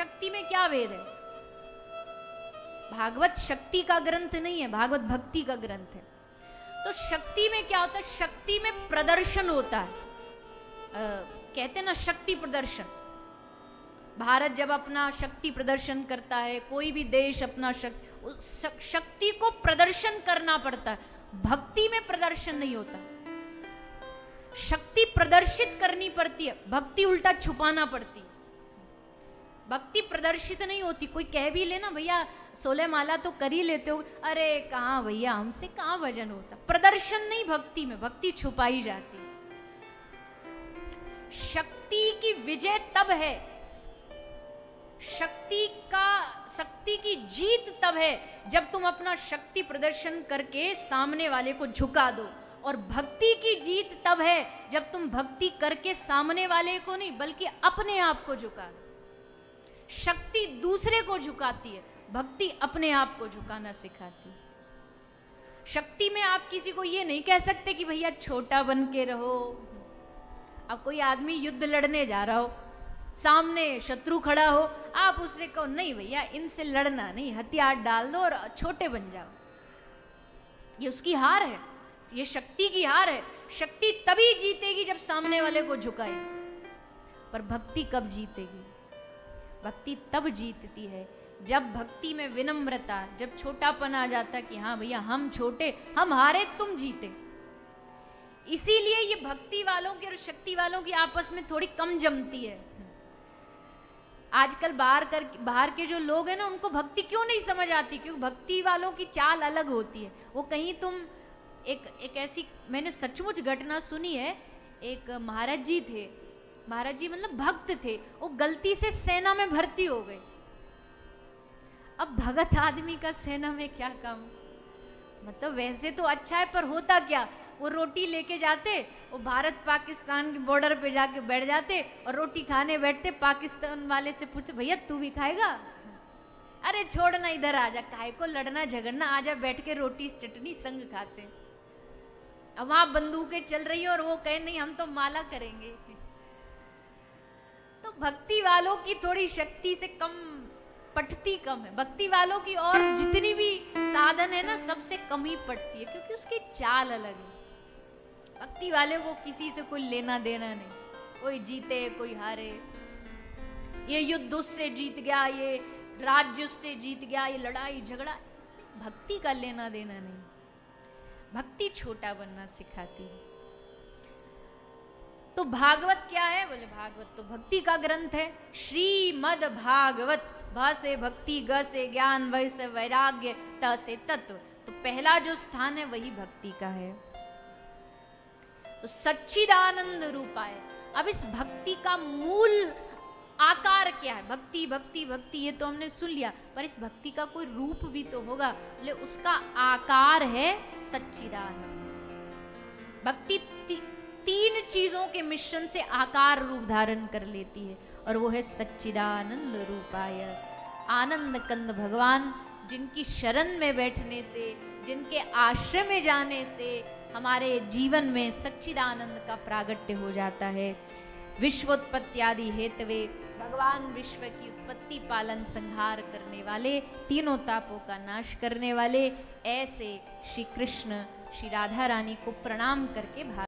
शक्ति में क्या भेद है? भागवत शक्ति का ग्रंथ नहीं है, भागवत भक्ति का ग्रंथ है। तो शक्ति में क्या होता है? शक्ति में प्रदर्शन होता है। कहते हैं ना शक्ति प्रदर्शन। भारत जब अपना शक्ति प्रदर्शन करता है, कोई भी देश अपना शक्ति को प्रदर्शन करना पड़ता है। भक्ति में प्रदर्शन नहीं होता। शक्ति प्रदर्शित करनी पड़ती है, भक्ति उल्टा छुपाना पड़ती है। भक्ति प्रदर्शित नहीं होती। कोई कह भी लेना भैया 16 माला तो कर ही लेते हो, अरे कहाँ भैया हमसे कहाँ वजन होता। प्रदर्शन नहीं भक्ति में, भक्ति छुपाई जाती है। शक्ति की विजय तब है, शक्ति की जीत तब है जब तुम अपना शक्ति प्रदर्शन करके सामने वाले को झुका दो। और भक्ति की जीत तब है जब तुम भक्ति करके सामने वाले को नहीं बल्कि अपने आप को झुका दो। शक्ति दूसरे को झुकाती है, भक्ति अपने आप को झुकाना सिखाती है। शक्ति में आप किसी को ये नहीं कह सकते कि भैया छोटा बन के रहो। अब कोई आदमी युद्ध लड़ने जा रहा हो, सामने शत्रु खड़ा हो, आप उससे कहो नहीं भैया इनसे लड़ना नहीं, हथियार डाल दो और छोटे बन जाओ। ये उसकी हार है, ये शक्ति की हार है। शक्ति तभी जीतेगी जब सामने वाले को झुकाए। पर भक्ति कब जीतेगी? भक्ति तब जीतती है जब भक्ति में विनम्रता, जब छोटापन आ जाता कि हाँ भैया हम छोटे, हम हारे तुम जीते। इसीलिए ये भक्ति वालों की और शक्ति वालों की आपस में थोड़ी कम जमती है। आजकल बाहर के जो लोग हैं ना, उनको भक्ति क्यों नहीं समझ आती? क्योंकि भक्ति वालों की चाल अलग होती है। वो कहीं तुम एक ऐसी मैंने सचमुच घटना सुनी है। एक महाराज जी थे, महाराज जी मतलब भक्त थे, वो गलती से सेना में भर्ती हो गए। अब भगत आदमी का सेना में क्या काम? मतलब वैसे तो अच्छा है, पर होता क्या, वो रोटी लेके जाते, वो भारत पाकिस्तान के बॉर्डर पे जाके बैठ जाते और रोटी खाने बैठते, पाकिस्तान वाले से पूछते भैया तू भी खाएगा? अरे छोड़ना इधर आजा, काहे को लड़ना झगड़ना, आजा बैठ के रोटी चटनी संग खाते। अब वहां बंदूकें चल रही है और वो कहे नहीं हम तो माला करेंगे। तो भक्ति वालों की थोड़ी शक्ति से कम पटती कम है। भक्ति वालों की और जितनी भी साधन है ना, सबसे कम ही पटती है, क्योंकि उसकी चाल अलग है। भक्ति वाले को किसी से कोई लेना देना नहीं, कोई जीते कोई हारे, ये युद्ध उससे जीत गया, ये राज्य उससे जीत गया, ये लड़ाई झगड़ा, इससे भक्ति का लेना देना नहीं। भक्ति छोटा बनना सिखाती है। तो भागवत क्या है? बोले भागवत तो भक्ति का ग्रंथ है। श्रीमद् भागवत, भ से भक्ति, ग से ज्ञान, वै से वैराग्य, त से तत्व। तो पहला जो स्थान है वही भक्ति का है। तो सच्चिदानंद रूपाय। अब इस भक्ति का मूल आकार क्या है? भक्ति भक्ति भक्ति ये तो हमने सुन लिया, पर इस भक्ति का कोई रूप भी तो होगा। बोले उसका आकार है सच्चिदानंद। भक्ति तीन चीजों के मिश्रण से आकार रूप धारण कर लेती है, और वो है सच्चिदानंद रूपाय। आनंद कंद भगवान, जिनकी शरण में बैठने से, जिनके आश्रय में जाने से हमारे जीवन में सच्चिदानंद का प्रागट्य हो जाता है। विश्वोत्पत्ति आदि हेतवे, भगवान विश्व की उत्पत्ति पालन संहार करने वाले, तीनों तापों का नाश करने वाले, ऐसे श्री कृष्ण श्री राधा रानी को प्रणाम करके